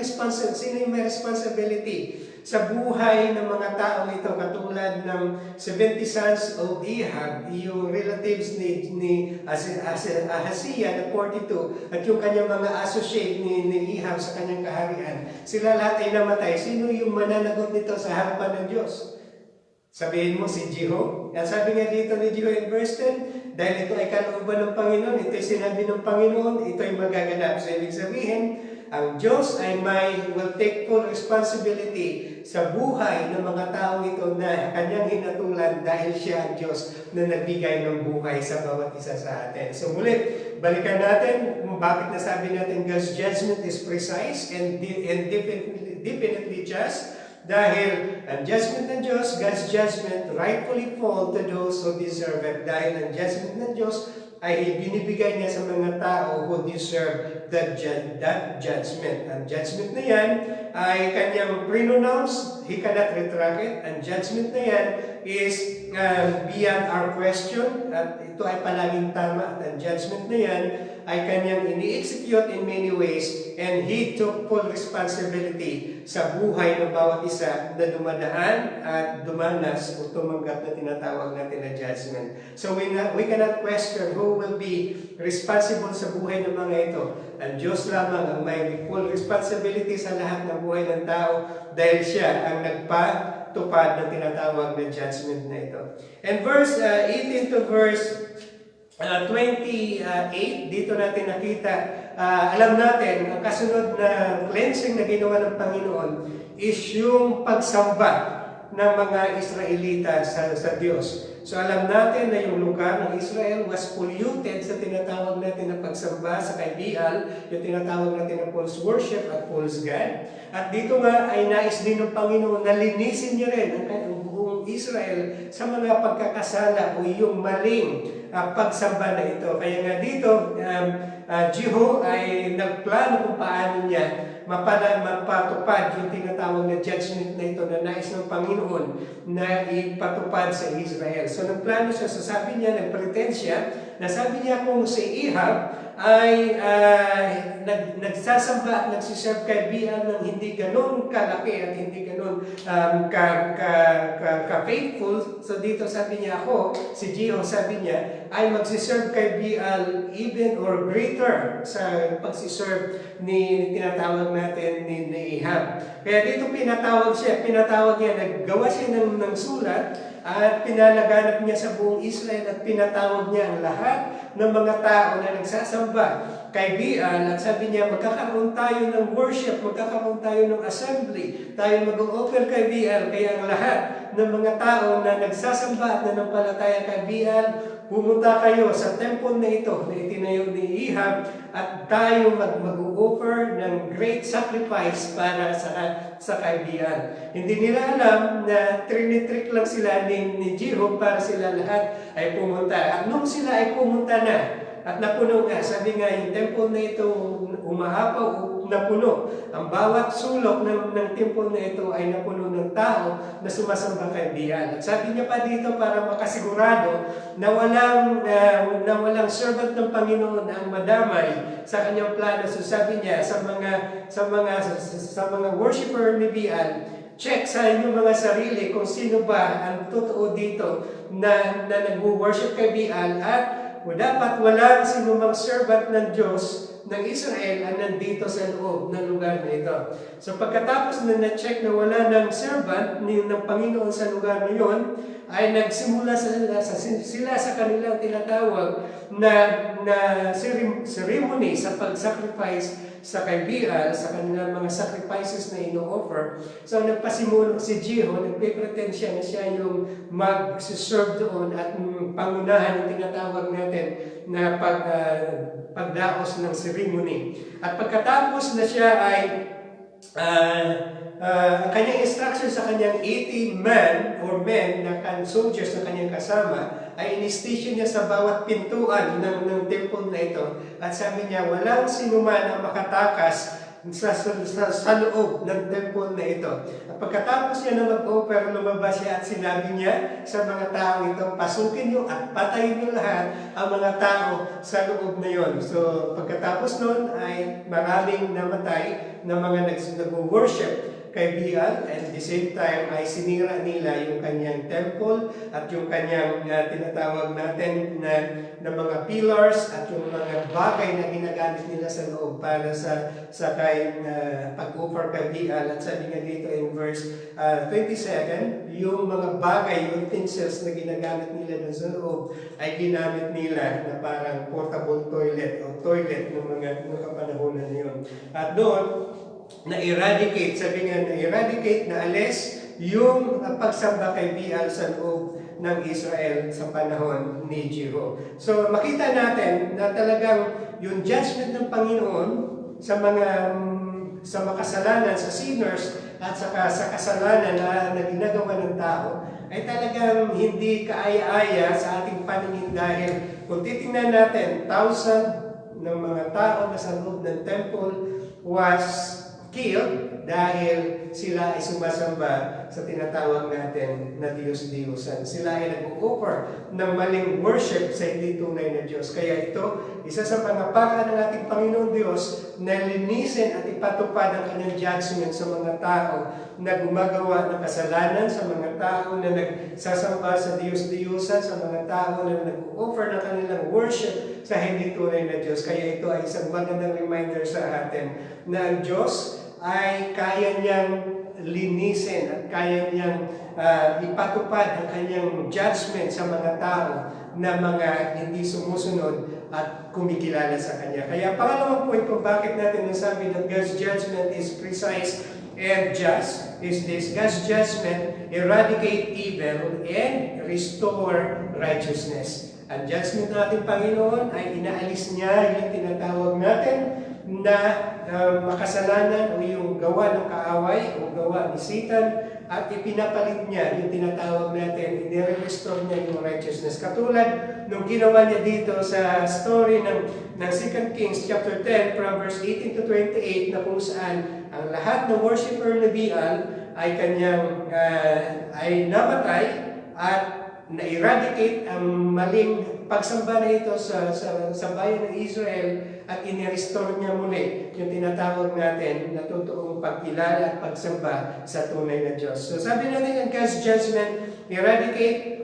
may responsibility sa buhay ng mga tao ito, katulad ng 70 sons of Ahab, yung relatives ni Ahaziah na 42, at yung kanyang mga associate ni Ahab sa kanyang kaharian. Sila lahat ay namatay. Sino yung mananagot nito sa harapan ng Diyos? Sabihin mo si Jehu. Yan sabi nga dito ni Jehu in verse 10, dahil ito ay kalooban ng Panginoon, ito ay sinabi ng Panginoon, ito ay magaganap. So ibig sabihin, ang Diyos ay will take full responsibility sa buhay ng mga tao ito na kanyang hinatulan dahil siya ang Diyos na nagbigay ng buhay sa bawat isa sa atin. So muli, balikan natin kung bakit nasabi natin God's judgment is precise and definitely just. Dahil ang judgment ng Diyos, God's judgment, rightfully fall to those who deserve it. Dahil ang judgment ng Diyos ay binibigay niya sa mga tao who deserve that judgment. Ang judgment na yan ay kanyang pre-nounce, He cannot retract it. Ang judgment na yan is beyond our question, at ito ay palaging tama. At ang judgment na yan ay kanyang ini-execute in many ways, and He took full responsibility sa buhay ng bawat isa na dumadaan at dumanas o tumanggap na tinatawag natin na judgment. So we cannot question who will be responsible sa buhay ng mga ito. Ang Diyos lamang ang may full responsibility sa lahat ng buhay ng tao dahil siya ang nagpatupad ng tinatawag na judgment na ito. And verse 18 to verse 28, dito natin nakita, alam natin, ang kasunod na cleansing na ginawa ng Panginoon is yung pagsamba ng mga Israelita sa Diyos. So alam natin na yung lugar ng Israel was polluted sa tinatawag natin na pagsamba sa kay Baal, yung tinatawag natin na false worship at false god. At dito nga ay nais din ng Panginoon na linisin niya rin ang buong Israel sa mga pagkakasala o yung maling pagsamba na ito. Kaya nga dito, Jehu ay nagplano kung paano niya mapatupad yung tinatawag na judgment na ito na nais ng Panginoon na ipatupad sa Israel. So nagplano siya, so sabi niya, nagpretend siya, na sabi niya kung si Ahab ay nagsasamba at nagsiserve kay Baal ng hindi ganun kalaki at hindi ganun ka-faithful. So dito sabi niya ako, si Jehu sabi niya, ay magsiserve kay Baal even or greater sa pagsiserve ni tinatawag natin ni Ahab. Kaya dito pinatawag niya, naggawa siya ng sulat at pinalaganap niya sa buong Israel at pinatawag niya ang lahat ng mga tao na nagsasamba kay Baal at sabi niya, magkakaroon tayo ng worship, magkakaroon tayo ng assembly, tayo mag-o-offer kay Baal. Kaya ang lahat ng mga tao na nagsasamba at nanampalataya kay Baal, pumunta kayo sa temple na ito na itinayo ni Ahab at tayo mag-offer ng great sacrifice para sa kay Baal. Hindi nila alam na trinitrick lang sila ni Jehu para sila lahat ay pumunta. At nung sila ay pumunta na at napuno nga, sabi nga yung temple na ito umahapaw, napuno. Ang bawat sulok ng temple na ito ay napuno ng tao na sumasamba kay Baal. At sabi niya pa dito para makasigurado na walang servant ng Panginoon ang madamay sa kanyang plano. So sabi niya sa mga worshiper ni Baal, check sa inyong mga sarili kung sino ba ang totoo dito na nag-worship kay Baal at dapat walang sinumang servant ng Diyos ng Israel ang nandito sa loob ng lugar na ito. So pagkatapos na na-check na wala ng servant ng Panginoon sa lugar na yon, ay nagsimula sila sa kanilang tinatawag na ceremony sa pag-sacrifice sa kay Baal, sa kanilang mga sacrifices na ino-offer. So nagpasimula si Jehu, nagpipretend siya na siya yung mag-serve doon at pangunahan ng tinatawag natin na pagdaos ng ceremony. At pagkatapos na siya ay ang kanyang instruction sa kanyang 80 men na soldiers na kanyang kasama ay in-station niya sa bawat pintuan ng temple na ito. At sabi niya, walang sinuman ang makatakas sa loob ng temple na ito. At pagkatapos niya na mag-offer, lumabas siya at sinabi niya sa mga tao ito, pasukin niyo at patayin niyo lahat ang mga tao sa loob na yon. So pagkatapos nun ay maraming namatay na mga nag-worship kay Baal, and at the same time ay sinira nila yung kanyang temple at yung kanyang tinatawag natin na mga pillars at yung mga bagay na ginagamit nila sa loob para sa pag-offer kay Baal. At sabi nga dito in verse 27, yung mga bagay, utensils na ginagamit nila dun sa loob ay ginamit nila na parang portable toilet o toilet ng mga kapanahonan na yun. At doon, na-eradicate, sabi nga na-eradicate, na alis yung pagsamba kay Baal sa loob ng Israel sa panahon ni Jehu. So makita natin na talagang yung judgment ng Panginoon sa makasalanan, sa sinners at sa kasalanan na ginagawa ng tao ay talagang hindi kaaya-aya sa ating paningin dahil kung titingnan natin, 1,000 ng mga tao na sa loob ng temple was killed dahil sila ay sumasamba sa tinatawag natin na Diyos-Diyosan. Sila ay nag-offer ng maling worship sa hindi tunay na Diyos. Kaya ito, isa sa pangapakan ng ating Panginoon Diyos na linisin at ipatupad ang kanyang judgment sa mga tao na gumagawa ng kasalanan, sa mga tao na nagsasamba sa Diyos-Diyosan, sa mga tao na nag-offer ng kanilang worship sa hindi tunay na Diyos. Kaya ito ay isang magandang reminder sa atin na ang Diyos ay kaya niyang linisin at kaya niyang ipatupad ang kanyang judgment sa mga tao na mga hindi sumusunod at kumikilala sa Kanya. Kaya pangalawang point kung bakit natin nasabi that God's judgment is precise and just is this: God's judgment eradicate evil and restore righteousness. Ang judgment ng ating Panginoon ay inaalis niya yung tinatawag natin na makasalanan o yung gawa ng kaaway o gawa ni Satan at ipinapalit niya yung tinatawag natin, i-restore niya yung righteousness. Katulad nung ginawa niya dito sa story ng 2 Kings chapter 10 from verse 18 to 28 na kung saan ang lahat ng worshiper na Baal ay kanyang ay namatay at na-eradicate ang maling pagsamba na ito sa bayan ng Israel at in-restore niya muli yung tinatawag natin na totoong pagkilala at pagsamba sa tunay na Diyos. So sabi natin ang God's judgment, eradicate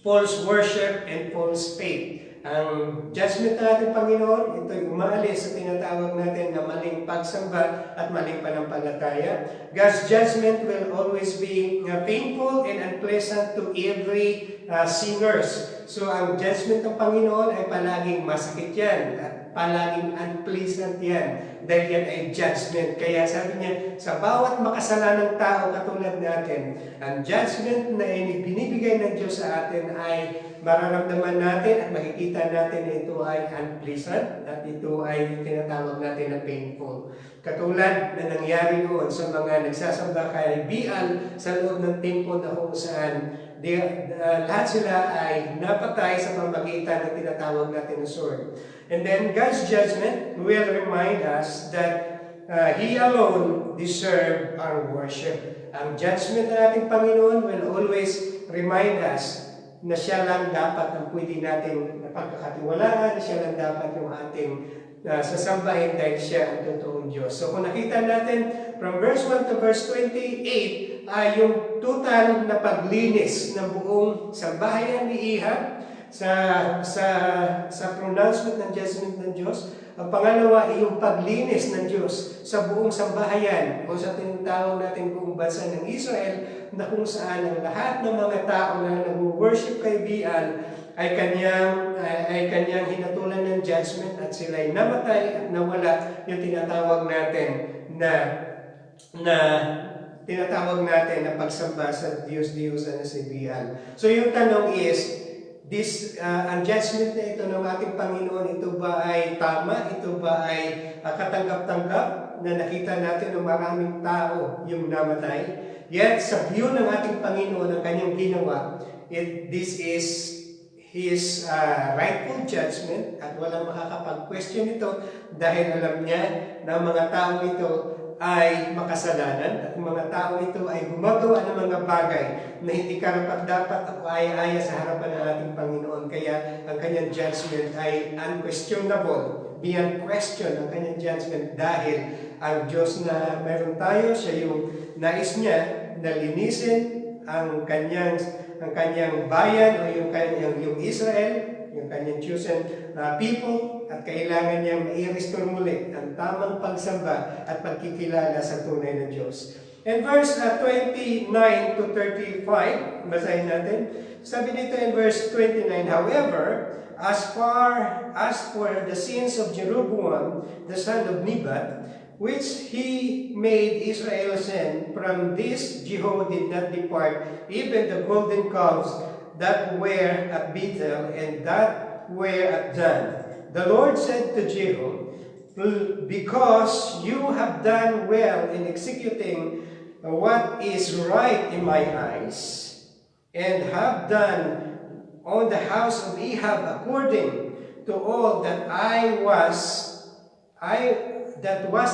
false worship and false faith. Ang judgment ng ating Panginoon, ito'y umaalis sa tinatawag natin na maling pagsamba at maling panampalataya. God's judgment will always be painful and unpleasant to every sinners. So ang judgment ng Panginoon ay palaging masakit yan at palaging unpleasant yan dahil yan ay judgment. Kaya sabi niya, sa bawat makasalanang tao katulad natin, ang judgment na binibigay ng Diyos sa atin ay mararamdaman natin at makikita natin na ito ay unpleasant at ito ay tinatawag natin na painful. Katulad na nangyari noon sa mga nagsasamba kay Baal sa loob ng temple na kung saan lahat sila ay napatay sa pamamagitan ng tinatawag natin na sword. And then God's judgment will remind us that He alone deserves our worship. Ang judgment ng ating Panginoon will always remind us na siya lang dapat ang pwede natin pagkakatiwalaan, na siya lang dapat yung ating sasambahin dahil siya ang totoong Diyos. So kung nakita natin from verse 1 to verse 28 ay yung total na paglinis ng buong sambahayan ni Ahab sa pronouncement ng judgment ng Diyos. Ang pangalawa ay yung paglinis ng Diyos sa buong sambahayan o sa tinatawag natin buong bansa ng Israel na kung saan ang lahat ng mga tao na nag-worship kay Baal ay kanyang hinatulan ng judgment at sila'y namatay at nawala yung tinatawag natin na pagsamba sa Diyos-Diyosan na si Baal. So yung tanong is, ang judgment na ito ng ating Panginoon, ito ba ay tama? Ito ba ay katanggap-tanggap na nakita natin ng maraming tao yung namatay? Yet, sa view ng ating Panginoon, ang kanyang ginawa, this is His rightful judgment at walang makakapag-question ito dahil alam niya na mga tao ito ay makasalanan at mga tao ito ay gumagawa ng mga bagay na hindi karapat-dapat o aya-aya sa harapan ng ating Panginoon. Kaya ang kanyang judgment ay unquestionable, beyond question ang kanyang judgment dahil ang Diyos na meron tayo, siya yung nais niya na linisin ang kanyang bayan o yung Israel, yung kanyang chosen people, at kailangan niyang i-restore muli ang tamang pagsamba at pagkikilala sa tunay na Diyos. In verse 29 to 35, basahin natin. Sabi nito in verse 29, however, as for the sins of Jeroboam, the son of Nebat, which he made Israel sin, from this Jehu did not depart, even the golden calves that were at Bethel and that were at Dan. The Lord said to Jehu, because you have done well in executing what is right in my eyes, and have done on the house of Ahab according to all that was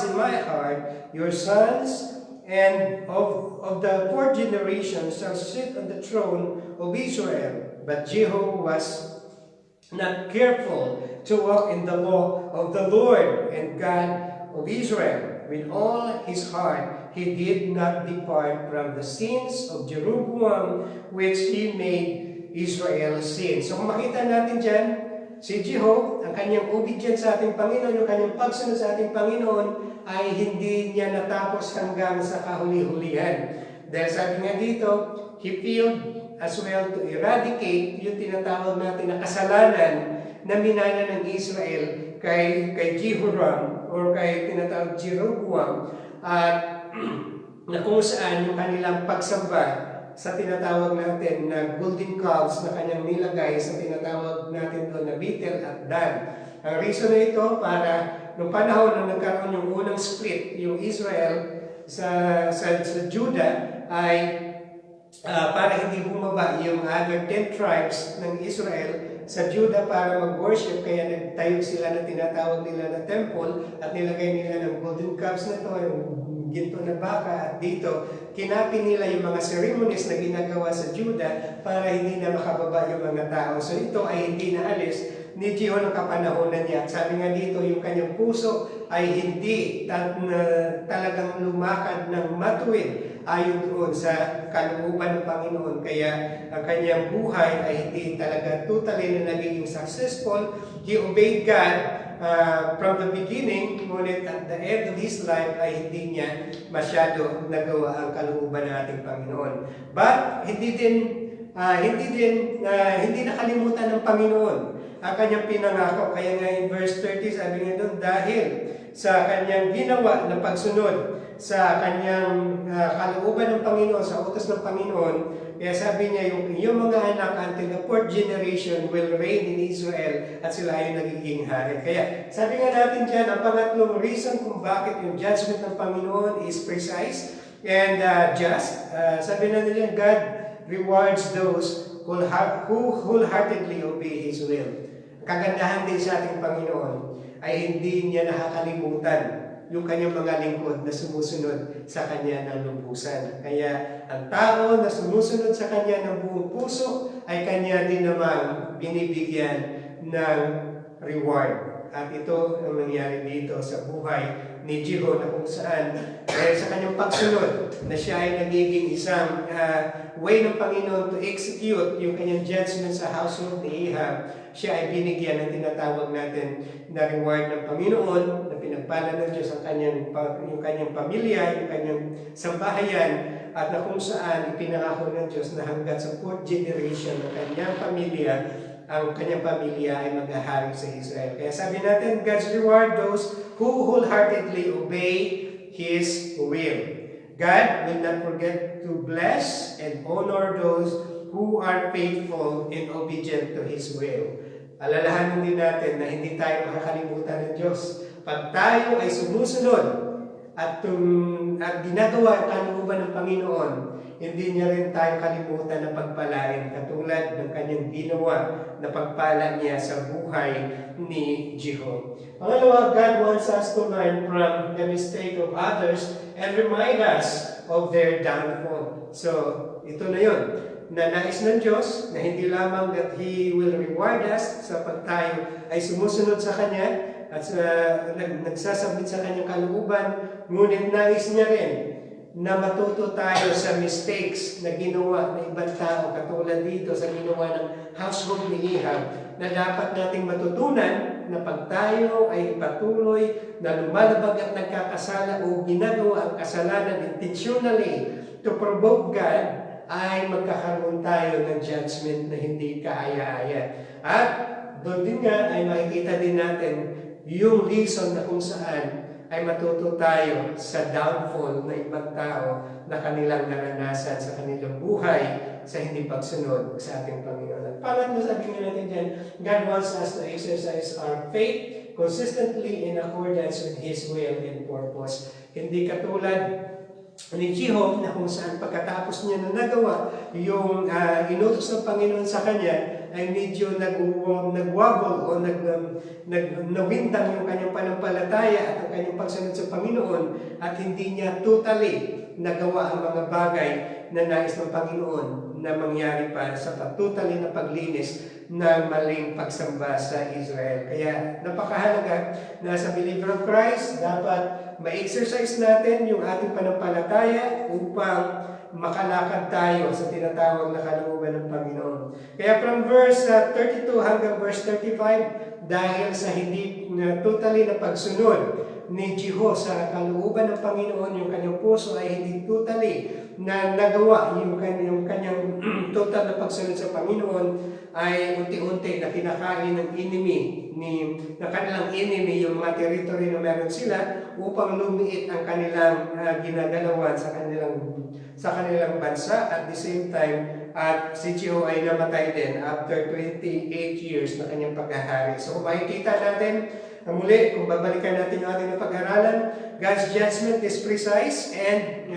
in my heart, your sons and of the fourth generation shall sit on the throne of Israel. But Jehu was not careful to walk in the law of the Lord and God of Israel. With all his heart, he did not depart from the sins of Jeroboam, which he made Israel sin. So kung makita natin dyan, si Jehu, ang kanyang obedience sa ating Panginoon, yung kanyang pagsunod sa ating Panginoon, ay hindi niya natapos hanggang sa kahuli-hulihan. Dahil sabi nga dito, he failed as well to eradicate yung tinatawag natin na kasalanan na minana ng Israel kay Jehoram or kay tinatawag Jeroboam at na kung saan yung kanilang pagsamba sa tinatawag natin na golden calves na kanyang nilagay sa tinatawag natin doon na Bethel at Dan. Ang reason na ito para nung panahon na nagkaroon yung unang split, yung Israel sa Judah, ay para hindi bumaba yung other 10 tribes ng Israel sa Judah para mag-worship, kaya nagtayo sila na tinatawag nila na temple at nilagay nila ng golden calves na to, yung ginto na baka, at dito kinapi nila yung mga ceremonies na ginagawa sa Judah para hindi na makababa yung mga tao. So ito ay hindi naalis ni Jeho ng kapanahonan niya. At sabi nga dito, yung kanyang puso ay hindi talagang lumakad ng matuwid ayon doon sa kalooban ng Panginoon. Kaya ang kanyang buhay ay hindi talaga totally na nagiging successful. He obeyed God from the beginning, ngunit at the end of his life ay hindi niya masyado nagawa ang kalooban ng ating Panginoon. But hindi nakalimutan ng Panginoon ang kanyang pinangako. Kaya nga in verse 30, sabi niya doon, dahil sa kanyang ginawa na pagsunod sa kanyang kalooban ng Panginoon, sa utos ng Panginoon, kaya sabi niya, yung mga anak until the 4th generation will reign in Israel at sila ay nagiging hari. Kaya sabi nga natin dyan, ang pangatlong reason kung bakit yung judgment ng Panginoon is precise and just. Sabi na nila, God rewards those who wholeheartedly obey His will. Kagandahan din sa ating Panginoon ay hindi niya nakakalimutan yung kanyang mga lingkod na sumusunod sa kanya ng lubusan. Kaya ang tao na sumusunod sa kanya ng buong puso ay kanya din naman binibigyan ng reward. At ito ang nangyari dito sa buhay ni Jeho, na kung saan dahil sa kanyang pagsunod na siya ay nagiging isang way ng Panginoon to execute yung kanyang judgment sa household ni Ahab, siya ay binigyan ng tinatawag natin na reward ng Panginoon, na pinagpala ng Diyos yung kanyang pamilya, yung kanyang sambahayan, at na kung saan ipinangako ng Diyos na hanggang sa 4th generation ng kanyang pamilya, ang kanyang pamilya ay maghahari sa Israel. Kaya sabi natin, God's reward those who wholeheartedly obey His will. God will not forget to bless and honor those who are faithful and obedient to His will. Alalahanin din natin na hindi tayo makakalimutan ng Diyos. Pag tayo ay sumusunod at ginagawa ang kalooban ng Panginoon, hindi niya rin tayo kalimutan na pagpalain katulad ng kanyang ginawa na pagpala niya sa buhay ni Jeho. Pangalawa, God wants us to learn from the mistake of others and remind us of their downfall. So, ito na yun, na nais ng Diyos na hindi lamang that He will reward us sa pag tayo ay sumusunod sa Kanya at nagsasabit sa Kanyang kalooban, ngunit nais niya rin na matuto tayo sa mistakes na ginawa ng ibang tao, katulad dito sa ginawa ng household ni Ahab, na dapat nating matutunan na pag tayo ay patuloy na lumalabag at nagkakasala o ginagawa ang kasalanan intentionally to provoke God, ay magkakaroon tayo ng judgment na hindi kaaya-aya. At doon din nga ay makikita din natin yung reason na kung saan ay matuto tayo sa downfall ng ibang tao na kanilang naranasan sa kanilang buhay sa hindi pagsunod sa ating Panginoon. At pangatlo, sabi nga natin dyan, God wants us to exercise our faith consistently in accordance with His will and purpose. Hindi katulad ni Jeho na kung saan pagkatapos niya na nagawa yung inutos ng Panginoon sa kanya, ay medyo nagwabol o nawintang yung kanyang panampalataya at ang kanyang pagsunod sa Panginoon, at hindi niya totally nagawa ang mga bagay na nais ng Panginoon na mangyari para sa totally na paglinis ng maling pagsamba sa Israel. Kaya napakahalaga na sa believer of Christ, dapat ma-exercise natin yung ating panampalataya upang makalakad tayo sa tinatawag na kalooban ng Panginoon. Kaya from verse 32 hanggang verse 35, dahil sa hindi totally na pagsunod ni Jeho sa kalooban ng Panginoon, yung kanyang puso ay hindi totally na nagawa yung kanyang total na pagsunod sa Panginoon, ay unti-unti na kinakain ng ng kanilang enemy yung mga territory na meron sila upang lumiit ang kanilang ginagalawan sa kanilang bansa. At the same time, at si Jeho ay namatay din after 28 years na kanyang paghahari. So makikita natin muli, kung babalikan natin yung ating pag-aralan, God's judgment is precise and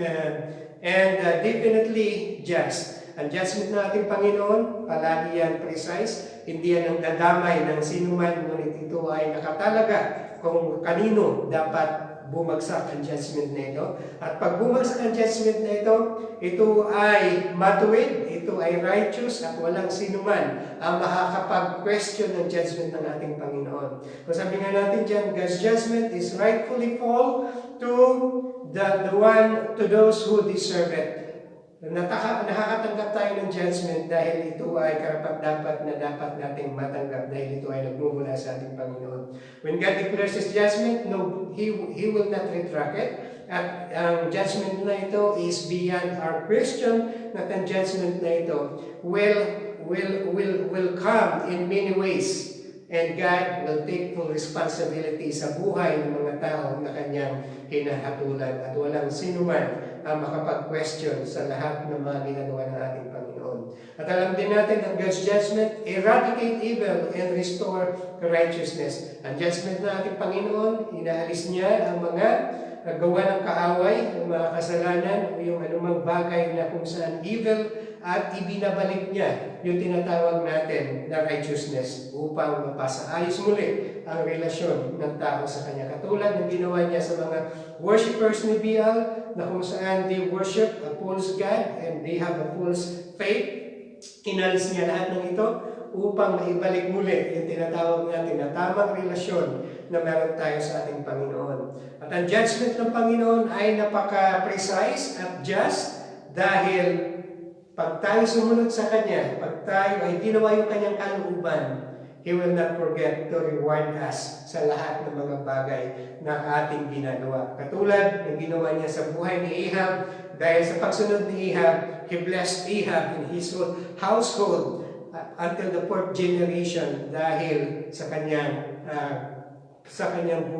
and definitely just. Ang judgment ng ating Panginoon, palagi yan precise, hindi yan ang dadamay ng sinuman, ngunit ito ay nakatalaga kung kanino dapat bumagsak ang judgment na ito. At pag bumagsak ang judgment na ito ay matuwid, ito ay righteous, at walang sinuman ang makakapag-question ng judgment ng ating Panginoon. Kung sabi nga natin dyan, God's judgment is rightfully fall to to those who deserve it. Nakakatanggap tayo ng judgment dahil ito ay karapat-dapat na dapat nating matanggap dahil ito ay nagmumula sa ating Panginoon. When God declares His judgment, no, He will not retract it. At ang judgment na ito is beyond our question, at ang judgment na ito will come in many ways. And God will take full responsibility sa buhay ng mga tao na Kanyang hinahatulan. At walang sinuman ang makapag-question sa lahat ng mga ginagawa ng ating Panginoon. At alam din natin ang God's judgment, eradicate evil and restore righteousness. Ang judgment ng ating Panginoon, inaalis niya ang mga gawa ng kaaway, ang mga kasalanan, o yung anumang bagay na kung saan evil, at ibinabalik niya yung tinatawag natin na righteousness upang mapasaayos muli ang relasyon ng tao sa Kanya. Katulad ng ginawa niya sa mga worshippers ni Baal na kung saan they worship a false God and they have a false faith. Inalis niya lahat ng ito upang maibalik muli yung tinatawag natin na tamang relasyon na meron tayo sa ating Panginoon. At ang judgment ng Panginoon ay napaka-precise at just dahil pag tayo sumunod sa Kanya, pag tayo ay ginawa yung Kanyang kalooban, He will not forget to reward us sa lahat ng mga bagay na ating ginagawa. Katulad ng ginawa niya sa buhay ni Ahab, dahil sa pagsunod ni Ahab, He blessed Ahab and his whole household until the 4th generation dahil sa kanyang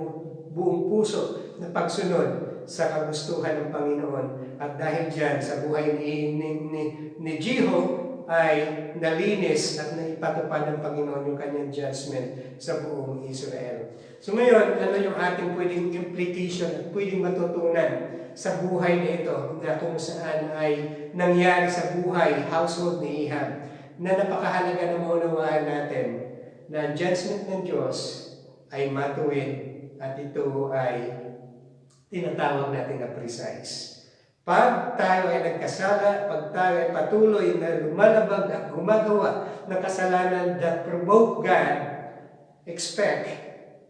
buong puso na pagsunod sa kagustuhan ng Panginoon. At dahil dyan, sa buhay ni Jeho ay nalinis at naipatupad ng Panginoon yung kanyang judgment sa buong Israel. So ngayon, ano yung ating pwedeng implication at pwedeng matutunan sa buhay na ito na kung saan ay nangyari sa buhay, household ni Ahab, na napakahalaga na maunawaan natin na ang judgment ng Diyos ay matuwid at ito ay tinatawag natin na precise. Pag tayo ay nagkasala, pag tayo ay patuloy na lumalabag at gumagawa ng kasalanan that provoke God, expect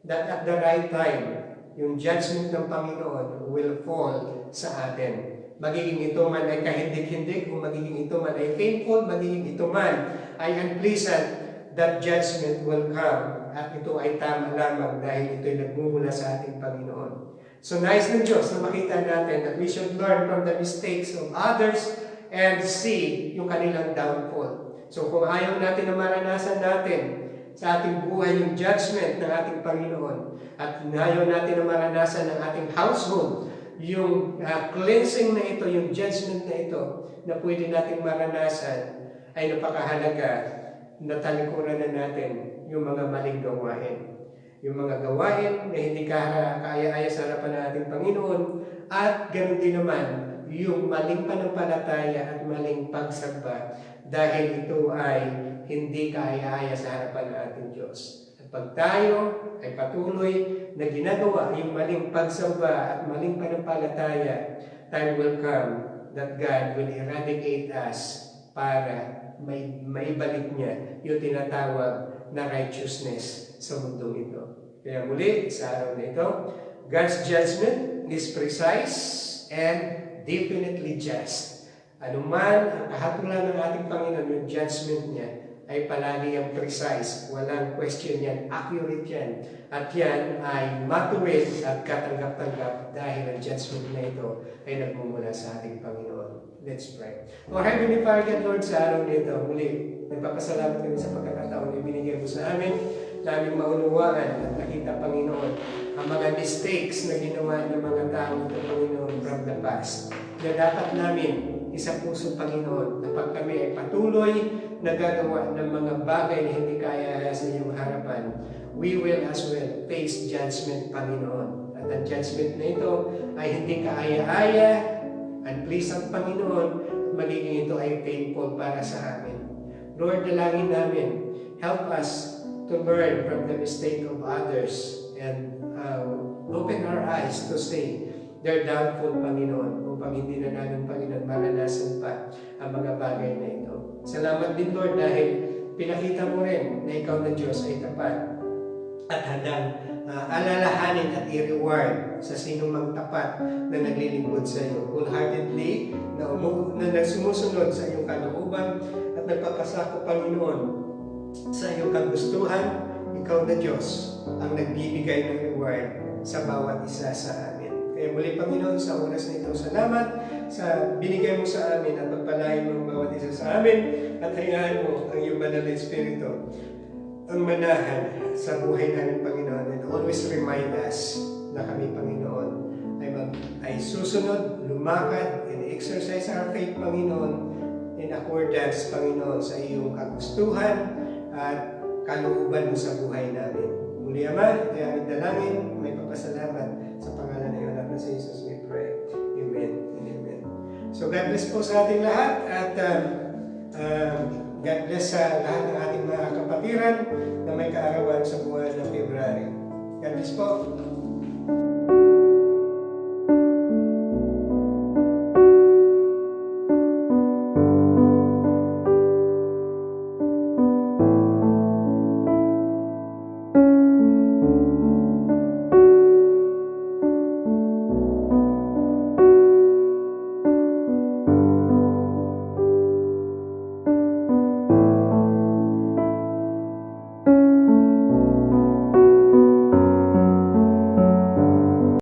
that at the right time, yung judgment ng Panginoon will fall sa atin. Magiging ito man ay kahindik-hindik, kung magiging ito man ay painful, magiging ito man ay unpleasant, that judgment will come. At ito ay tama lamang dahil ito ay nagmumula sa ating Panginoon. So nais ng Diyos na makita natin that we should learn from the mistakes of others and see yung kanilang downfall. So kung ayaw natin na maranasan natin sa ating buhay yung judgment ng ating Panginoon at ayaw natin na maranasan ng ating household yung cleansing na ito, yung judgment na ito na pwede nating maranasan, ay napakahalaga na talikuran na natin yung mga maling gawain. Yung mga gawain na hindi kaya-aya sa harapan ng ating Panginoon, at ganoon din naman yung maling panampalataya at maling pagsamba dahil ito ay hindi kaya-aya sa harapan ng ating Diyos. At pag tayo ay patuloy na ginagawa yung maling pagsamba at maling panampalataya, time will come that God will eradicate us para maibalik niya yung tinatawag na righteousness sa mundong ito. Kaya muli, sa araw na ito, God's judgment is precise and definitely just. Anuman ang kahatulan ng ating Panginoon, yung judgment niya ay palagi ang precise. Walang question yan, accurate yan. At yan ay matuwid at katanggap-tanggap dahil ang judgment na ito ay nagmumula sa ating Panginoon. Let's pray. O Heavenly Father, Lord, sa araw na ito, muli, nagpapasalamat kami sa pagkakataon na binigay mo sa amin, naming maunawaan at nakita, Panginoon, ang mga mistakes na ginawa ng mga tao ito, Panginoon, from the past, na dapat namin isang puso, Panginoon, na pag kami ay patuloy na gagawa ng mga bagay na hindi kaya sa iyong harapan, we will as well face judgment, Panginoon. At ang judgment na ito ay hindi kaaya-aya, unpleased ang Panginoon, magiging ito ay painful para sa amin. Lord, dalangin namin, help us to learn from the mistake of others and open our eyes to say, they're doubtful, Panginoon, upang hindi na namin, Panginoon, maranasan pa ang mga bagay na ito. Salamat din, Lord, dahil pinakita mo rin na ikaw na Diyos ay tapat at handang alalahanin at i-reward sa sinumang tapat na naglilingkod sa iyo. Wholeheartedly, na sumusunod sa iyong kalooban at nagpapasako, Panginoon, sa iyong kagustuhan, ikaw na Diyos ang nagbibigay ng reward sa bawat isa sa amin. Kaya muli, Panginoon, sa oras na ito, salamat sa binigay mo sa amin at pagpalain mo ang bawat isa sa amin at hayaan mo ang iyong banal na Espiritu ang manahan sa buhay namin, Panginoon, and always remind us na kami, Panginoon, ay susunod, lumakad, and exercise our faith, Panginoon, in accordance, Panginoon, sa iyong kagustuhan at kalooban mo sa buhay namin. Muli, Ama, ito ang aming dalangin, may papasalamat sa pangalan ng iyong anak na si Jesus, we pray. Amen and amen. So, God bless po sa ating lahat at God bless sa lahat ng ating mga kapatiran na may kaarawan sa buwan ng February. God bless po.